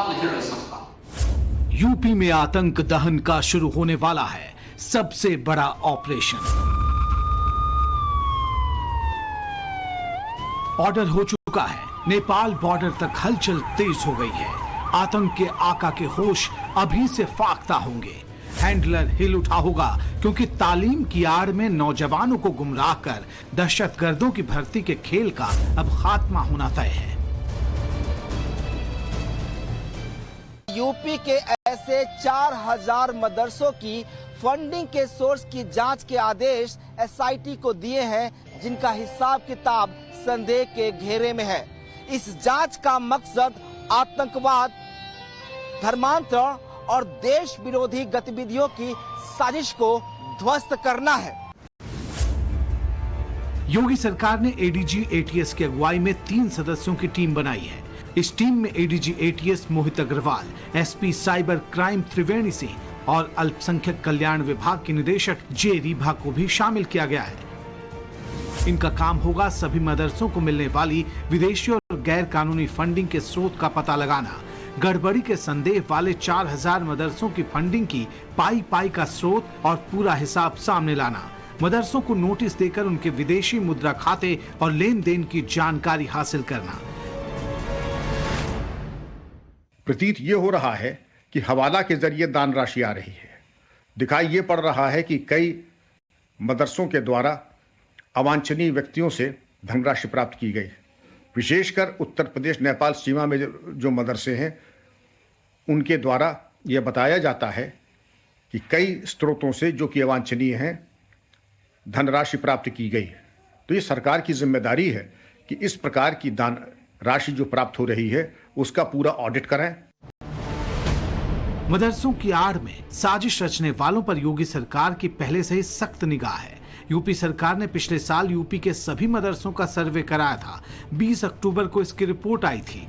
साथ नहीं रह सकता। यूपी में आतंक दहन का शुरू होने वाला है सबसे बड़ा ऑपरेशन। ऑर्डर हो चुका है, नेपाल बॉर्डर तक हलचल तेज हो गई है। आतंक के आका के होश अभी से फाख्ता होंगे। हैंडलर हिल उठा होगा क्योंकि तालीम की आड़ में नौजवानों को गुमराह कर दहशतगर्दों की भर्ती के खेल का अब खात्मा होना तय है। यूपी के ऐसे 4000 मदरसों की फंडिंग के सोर्स की जांच के आदेश एसआईटी को दिए हैं, जिनका हिसाब किताब संदेह के घेरे में है। इस जांच का मकसद आतंकवाद, धर्मांतरण और देश विरोधी गतिविधियों की साजिश को ध्वस्त करना है। योगी सरकार ने एडीजी एटीएस की अगुवाई में 3 सदस्यों की टीम बनाई है। इस टीम में ADG ATS Mohit Agarwal, SP cyber crime त्रिवेणी सिंह और अल्पसंख्यक कल्याण विभाग के निदेशक जे रीभा को भी शामिल किया गया है। इनका काम होगा सभी मदरसों को मिलने वाली विदेशी और गैर कानूनी फंडिंग के स्रोत का पता लगाना, गड़बड़ी के संदेह वाले 4000 मदरसों की फंडिंग की पाई का स्रोत और पूरा हिसाब सामने लाना, मदरसों को नोटिस देकर उनके विदेशी मुद्रा खाते और लेन देन की जानकारी हासिल करना। प्रतीत ये हो रहा है कि हवाला के जरिए दान राशि आ रही है। दिखाई ये पड़ रहा है कि कई मदरसों के द्वारा अवांछनीय व्यक्तियों से धनराशि प्राप्त की गई। विशेषकर उत्तर प्रदेश नेपाल सीमा में जो मदरसे हैं उनके द्वारा यह बताया जाता है कि कई स्रोतों से जो कि अवांछनीय हैं धनराशि प्राप्त की गई। तो ये सरकार की जिम्मेदारी है कि इस प्रकार की दान राशि जो प्राप्त हो रही है उसका पूरा ऑडिट करें। मदरसों की आड़ में साजिश रचने वालों पर योगी सरकार की पहले से ही सख्त निगाह है। यूपी सरकार ने पिछले साल यूपी के सभी मदरसों का सर्वे कराया था। 20 अक्टूबर को इसकी रिपोर्ट आई थी,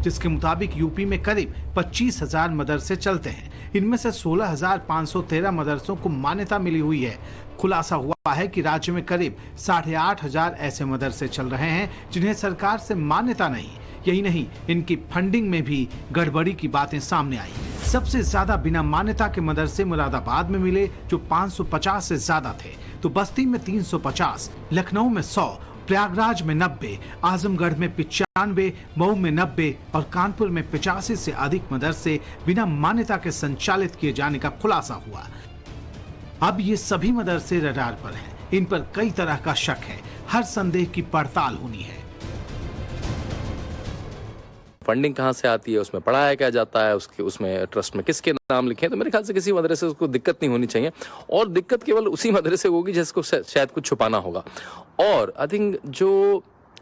जिसके मुताबिक यूपी में करीब 25,000 मदरसे चलते हैं। इनमें से 16,513 मदरसों को मान्यता मिली हुई है। खुलासा हुआ है कि राज्य में करीब 8,500 ऐसे मदरसे चल रहे हैं जिन्हें सरकार से मान्यता नहीं। यही नहीं, इनकी फंडिंग में भी गड़बड़ी की बातें सामने आई। सबसे ज्यादा बिना मान्यता के मदरसे मुरादाबाद में मिले, जो 550 से ज्यादा थे, तो बस्ती में 350, लखनऊ में 100, प्रयागराज में 90, आजमगढ़ में 95, मऊ में 90 और कानपुर में 85 से अधिक मदरसे बिना मान्यता के संचालित किए जाने का खुलासा हुआ। अब ये सभी मदरसे रडार पर हैं। इन पर कई तरह का शक है। हर संदेह की पड़ताल होनी है। फंडिंग कहाँ से आती है, उसमें पढ़ाया क्या जाता है, उसमें ट्रस्ट में किसके नाम लिखे हैं, तो मेरे ख्याल से किसी मदरसे को दिक्कत नहीं होनी चाहिए। और दिक्कत केवल उसी मदरसे को होगी जिसको शायद कुछ छुपाना होगा। और आई थिंक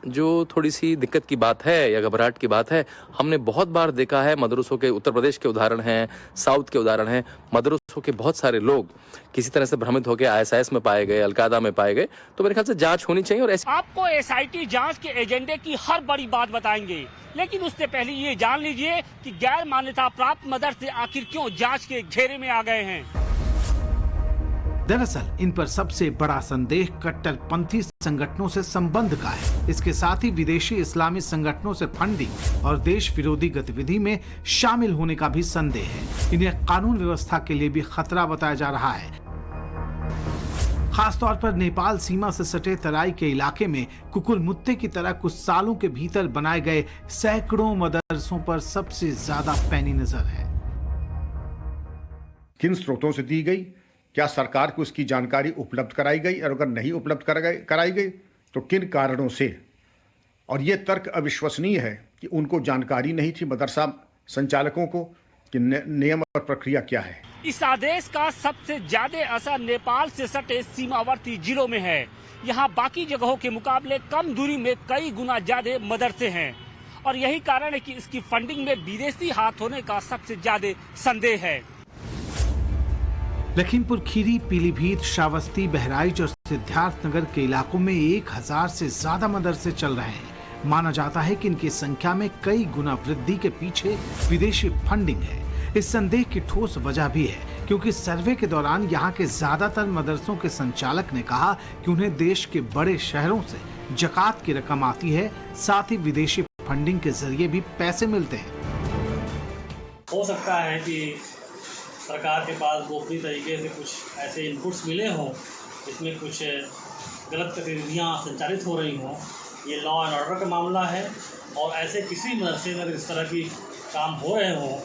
जो थोड़ी सी दिक्कत की बात है या घबराहट की बात है, हमने बहुत बार देखा है मदरसों के, उत्तर प्रदेश के उदाहरण हैं, साउथ के उदाहरण हैं, मदरसों के बहुत सारे लोग किसी तरह से भ्रमित होकर आईएसआईएस में पाए गए, अलकायदा में पाए गए। तो मेरे ख्याल से जांच होनी चाहिए। और आपको एसआईटी जांच के एजेंडे की हर बड़ी बात बताएंगे, लेकिन उससे पहले ये जान लीजिए कि गैर मान्यता प्राप्त मदरसे आखिर क्यों जांच के घेरे में आ गए हैं। दरअसल इन पर सबसे बड़ा संदेह कट्टरपंथी संगठनों से संबंध का है। इसके साथ ही विदेशी इस्लामी संगठनों से फंडिंग और देश विरोधी गतिविधि में शामिल होने का भी संदेह है। इन्हें कानून व्यवस्था के लिए भी खतरा बताया जा रहा है। खासतौर पर नेपाल सीमा से सटे तराई के इलाके में कुकुरमुत्ते की तरह कुछ सालों के भीतर बनाए गए सैकड़ों मदरसों पर सबसे ज्यादा पैनी नजर है। किन स्रोतों से दी गई, क्या सरकार को इसकी जानकारी उपलब्ध कराई गई, और अगर नहीं उपलब्ध कराई गई तो किन कारणों से। और ये तर्क अविश्वसनीय है कि उनको जानकारी नहीं थी मदरसा संचालकों को कि नियम और प्रक्रिया क्या है। इस आदेश का सबसे ज्यादा असर नेपाल से सटे सीमावर्ती जिलों में है। यहाँ बाकी जगहों के मुकाबले कम दूरी में कई गुना ज्यादा मदरसे हैं और यही कारण है कि इसकी फंडिंग में विदेशी हाथ होने का सबसे ज्यादा संदेह है। लखीमपुर खीरी, पीलीभीत, श्रावस्ती, बहराइच और सिद्धार्थनगर के इलाकों में 1000 से ज्यादा मदरसे चल रहे हैं। माना जाता है कि इनकी संख्या में कई गुना वृद्धि के पीछे विदेशी फंडिंग है। इस संदेह की ठोस वजह भी है क्योंकि सर्वे के दौरान यहाँ के ज्यादातर मदरसों के संचालक ने कहा कि उन्हें देश के बड़े शहरों से जकात की रकम आती है, साथ ही विदेशी फंडिंग के जरिए भी पैसे मिलते हैं। हो सकता है कि सरकार के पास गोपनीय तरीके से कुछ ऐसे इनपुट्स मिले हों जिसमें कुछ गलत गतिविधियाँ संचालित हो रही हों। ये लॉ एंड ऑर्डर का मामला है और ऐसे किसी मदरसे में अगर इस तरह की काम हो रहे हों,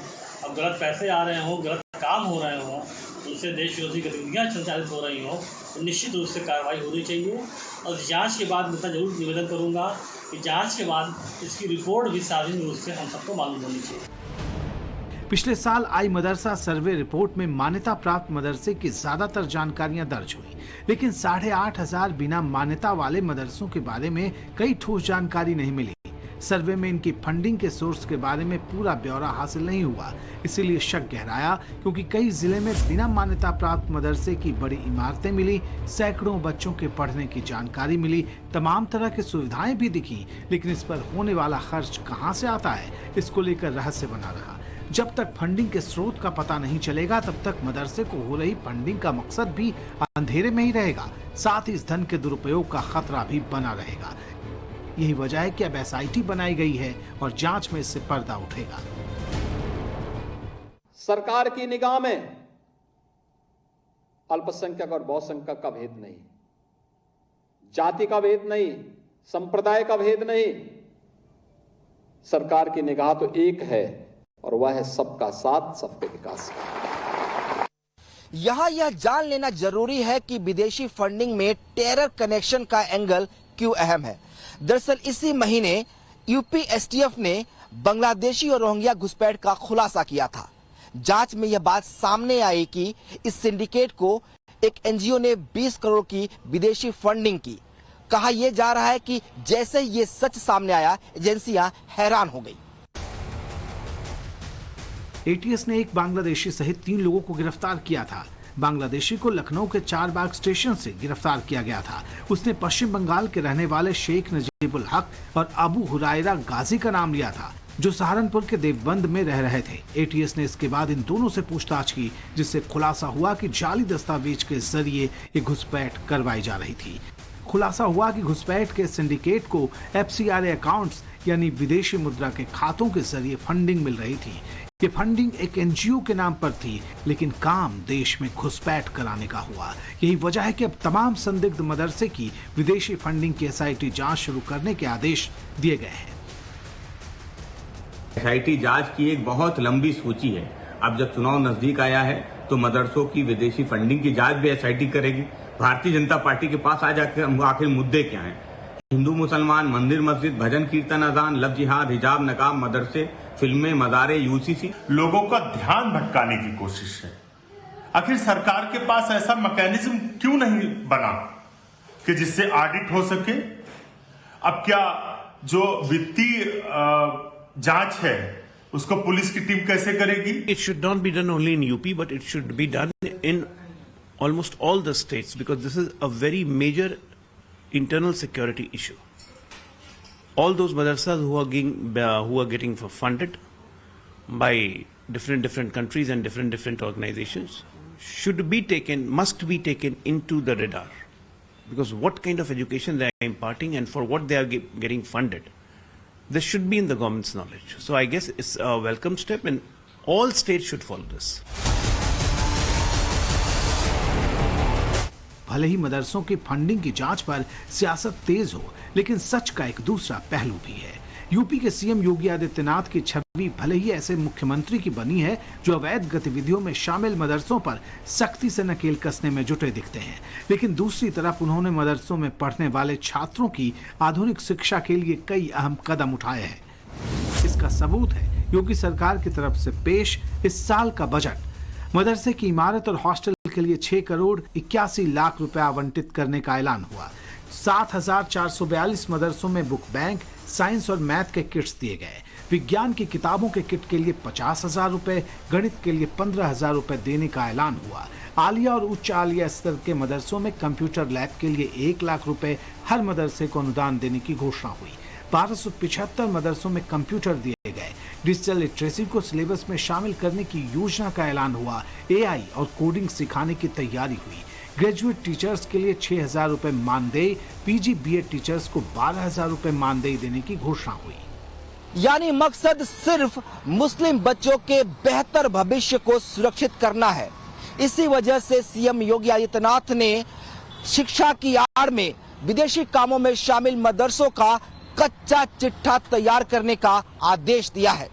अब गलत पैसे आ रहे हों, गलत काम हो रहे हों, उनसे देश विरोधी गतिविधियाँ संचालित हो रही हों, तो निश्चित रूप से कार्रवाई होनी चाहिए। और जांच के बाद मैं इतना जरूर निवेदन करूँगा कि जांच के बाद इसकी रिपोर्ट भी सार्वजनिक रूप से हम सबको मालूम होनी चाहिए। पिछले साल आई मदरसा सर्वे रिपोर्ट में मान्यता प्राप्त मदरसे की ज्यादातर जानकारियां दर्ज हुई, लेकिन 8,500 बिना मान्यता वाले मदरसों के बारे में कई ठोस जानकारी नहीं मिली। सर्वे में इनकी फंडिंग के सोर्स के बारे में पूरा ब्यौरा हासिल नहीं हुआ, इसीलिए शक गहराया, क्योंकि कई जिले में बिना मान्यता प्राप्त मदरसे की बड़ी इमारतें मिली, सैकड़ों बच्चों के पढ़ने की जानकारी मिली, तमाम तरह की सुविधाएं भी दिखी, लेकिन इस पर होने वाला खर्च कहां से आता है, इसको लेकर रहस्य बना रहा। जब तक फंडिंग के स्रोत का पता नहीं चलेगा, तब तक मदरसे को हो रही फंडिंग का मकसद भी अंधेरे में ही रहेगा, साथ ही इस धन के दुरुपयोग का खतरा भी बना रहेगा। यही वजह है कि अब SIT बनाई गई है और जांच में इससे पर्दा उठेगा। सरकार की निगाह में अल्पसंख्यक और बहुसंख्यक का भेद नहीं, जाति का भेद नहीं, संप्रदाय का भेद नहीं। सरकार की निगाह तो एक है और वह है सबका साथ, सबके विकास का। यहाँ यह जान लेना जरूरी है कि विदेशी फंडिंग में टेरर कनेक्शन का एंगल क्यों अहम है। दरअसल इसी महीने यूपी STF ने बांग्लादेशी और रोहिंग्या घुसपैठ का खुलासा किया था। जांच में यह बात सामने आई कि इस सिंडिकेट को एक NGO ने 20 करोड़ की विदेशी फंडिंग की। कहा यह जा रहा है कि जैसे ये सच सामने आया, एजेंसियां हैरान हो गई। ATS ने एक बांग्लादेशी सहित 3 लोगों को गिरफ्तार किया था। बांग्लादेशी को लखनऊ के चारबाग स्टेशन से गिरफ्तार किया गया था। उसने पश्चिम बंगाल के रहने वाले शेख नजीबुल हक और अबू हुरायरा गाजी का नाम लिया था, जो सहारनपुर के देवबंद में रह रहे थे। ATS ने इसके बाद इन दोनों से पूछताछ की, जिससे खुलासा हुआ कि जाली दस्तावेज के जरिए ये घुसपैठ करवाई जा रही थी। खुलासा हुआ कि घुसपैठ के सिंडिकेट को FCRA अकाउंट्स यानी विदेशी मुद्रा के खातों के जरिए फंडिंग मिल रही थी। ये फंडिंग एक NGO के नाम पर थी, लेकिन काम देश में घुसपैठ कराने का हुआ। यही वजह है कि अब तमाम संदिग्ध मदरसे की विदेशी फंडिंग की SIT जांच शुरू करने के आदेश दिए गए हैं। SIT जांच की एक बहुत लंबी सूची है। अब जब चुनाव नजदीक आया है तो मदरसों की विदेशी फंडिंग की जांच भी SIT करेगी। भारतीय जनता पार्टी के पास आज आखिर मुद्दे क्या हैं? हिंदू मुसलमान, मंदिर मस्जिद, भजन कीर्तन, अजान, लव जिहाद, हिजाब, नकाब, मदरसे, फिल्में, मज़ारे, UCC। लोगों का ध्यान भटकाने की कोशिश है। आखिर सरकार के पास ऐसा मैकेनिज्म क्यों नहीं बना कि जिससे ऑडिट हो सके? अब क्या जो वित्तीय जांच है उसको पुलिस की टीम कैसे करेगी? It should not be done only in UP, but it should be done in almost all the states, because this is a very major internal security issue. All those madrasas who are getting funded by different countries and different organizations must be taken into the radar, because what kind of education they are imparting and for what they are getting funded, this should be in the government's knowledge. So I guess it's a welcome step and all states should follow this. भले ही मदरसों की funding की जांच पर सियासत तेज हो, लेकिन सच का एक दूसरा पहलू भी है। यूपी के CM योगी आदित्यनाथ की छवि भले ही ऐसे मुख्यमंत्री की बनी है जो अवैध गतिविधियों में शामिल मदरसों पर सख्ती से नकेल कसने में जुटे दिखते हैं, लेकिन दूसरी तरफ उन्होंने मदरसों में पढ़ने वाले छात्रों की आधुनिक शिक्षा के लिए कई अहम कदम उठाए हैं। इसका सबूत है योगी सरकार की तरफ से पेश इस साल का बजट। मदरसे की इमारत और हॉस्टल के लिए 6 करोड़ 81 लाख रुपए आवंटित करने का ऐलान हुआ। 7,442 मदरसों में बुक बैंक, साइंस और मैथ के किट्स दिए गए। विज्ञान की किताबों के किट के लिए 50,000 रुपए, गणित के लिए 15,000 रुपए देने का ऐलान हुआ। आलिया और उच्च आलिया स्तर के मदरसों में कंप्यूटर लैब के लिए 1 लाख रुपए हर मदरसे को अनुदान देने की घोषणा हुई। 1275 मदरसों में कंप्यूटर दिए गए। डिजिटल लिटरेसी को सिलेबस में शामिल करने की योजना का ऐलान हुआ। AI और कोडिंग सिखाने की तैयारी हुई। ग्रेजुएट टीचर्स के लिए 6,000 रुपए मानदेय, PG BEd टीचर्स को 12,000 रुपए मानदेय देने की घोषणा हुई। यानी मकसद सिर्फ मुस्लिम बच्चों के बेहतर भविष्य को सुरक्षित करना है। इसी वजह से सीएम योगी आदित्यनाथ ने शिक्षा की आड़ में विदेशी कामों में शामिल मदरसों का कच्चा चिट्ठा तैयार करने का आदेश दिया है।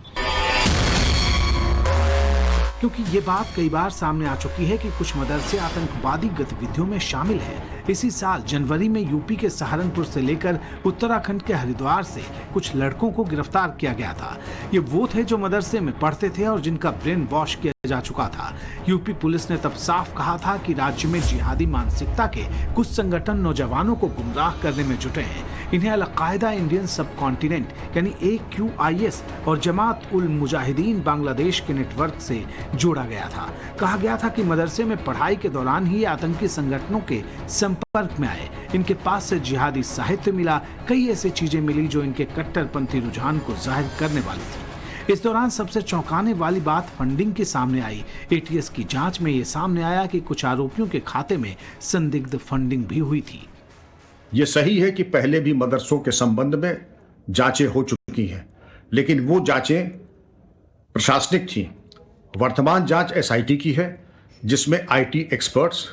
क्योंकि ये बात कई बार सामने आ चुकी है कि कुछ मदरसे आतंकवादी गतिविधियों में शामिल हैं। इसी साल जनवरी में यूपी के सहारनपुर से लेकर उत्तराखंड के हरिद्वार से कुछ लड़कों को गिरफ्तार किया गया था। ये वो थे जो मदरसे में पढ़ते थे और जिनका ब्रेन वॉश किया जा चुका था। यूपी पुलिस ने तब साफ कहा था कि राज्य में जिहादी मानसिकता के कुछ संगठन नौजवानों को गुमराह करने में जुटे हैं। इन्हें अल-कायदा इंडियन सब कॉन्टिनेंट यानी AQIS और जमात उल मुजाहिदीन बांग्लादेश के नेटवर्क से जोड़ा गया था। कहा गया था कि मदरसे में पढ़ाई के दौरान ही आतंकी संगठनों के संपर्क में आए। इनके पास से जिहादी साहित्य मिला, कई ऐसी चीजें मिली जो इनके कट्टरपंथी रुझान को जाहिर करने वाली थी। इस दौरान सबसे चौंकाने वाली बात फंडिंग के सामने आई। ATS की जांच में ये सामने आया कि कुछ आरोपियों के खाते में संदिग्ध फंडिंग भी हुई थी। ये सही है कि पहले भी मदरसों के संबंध में जांचें हो चुकी हैं, लेकिन वो जांचें प्रशासनिक थी। वर्तमान जांच SIT की है, जिसमें IT एक्सपर्ट्स,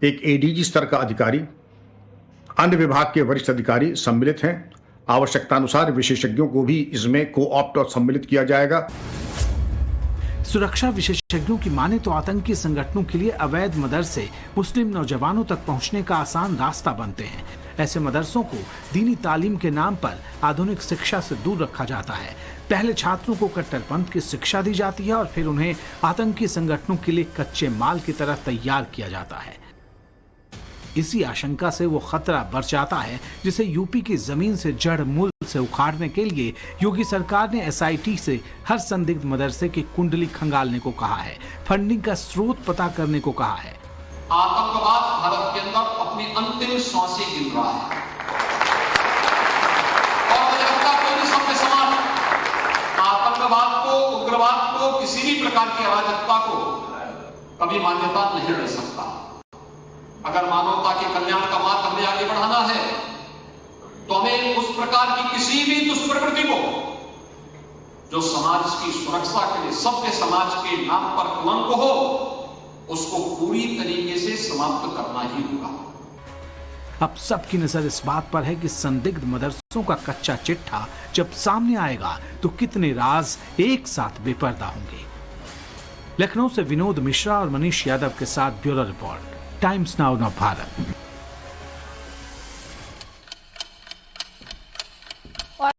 एक ADG स्तर का अधिकारी, अन्य विभाग के वरिष्ठ अधिकारी सम्मिलित हैं। आवश्यकतानुसार विशेषज्ञों को भी इसमें को-ऑप्ट और सम्मिलित किया जाएगा। सुरक्षा विशेषज्ञों की माने तो आतंकी संगठनों के लिए अवैध मदरसे मुस्लिम नौजवानों तक पहुंचने का आसान रास्ता बनते हैं। ऐसे मदरसों को दीनी तालीम के नाम पर आधुनिक शिक्षा से दूर रखा जाता है। पहले छात्रों को कट्टरपंथ की शिक्षा दी जाती है और फिर उन्हें आतंकी संगठनों के लिए कच्चे माल की तरह तैयार किया जाता है। इसी आशंका से वो खतरा बढ़ जाता है जिसे यूपी की जमीन से जड़ मूल से उखाड़ने के लिए योगी सरकार ने SIT से हर संदिग्ध मदरसे की कुंडली खंगालने को कहा है, फंडिंग का स्रोत पता करने को कहा है। आतंकवाद भारत के अंदर अपनी अंतिम सांसें गिन रहा है और मुझे लगता है कोई सबके समान आतंकवाद को, उग्रवाद को, किसी भी प्रकार की अराजकता को कभी मान्यता नहीं दे सकता। अगर मानवता के कल्याण का मार्ग हमें आगे बढ़ाना है तो हमें उस प्रकार की किसी भी दुष्प्रवृत्ति को जो समाज की सुरक्षा के लिए सभ्य समाज के नाम पर कलंक हो, उसको पूरी तरीके से समाप्त करना ही होगा। अब सबकी नजर इस बात पर है कि संदिग्ध मदरसों का कच्चा चिट्ठा जब सामने आएगा तो कितने राज एक साथ बेपर्दा होंगे। लखनऊ से विनोद मिश्रा और मनीष यादव के साथ bureau report, times now Bharat.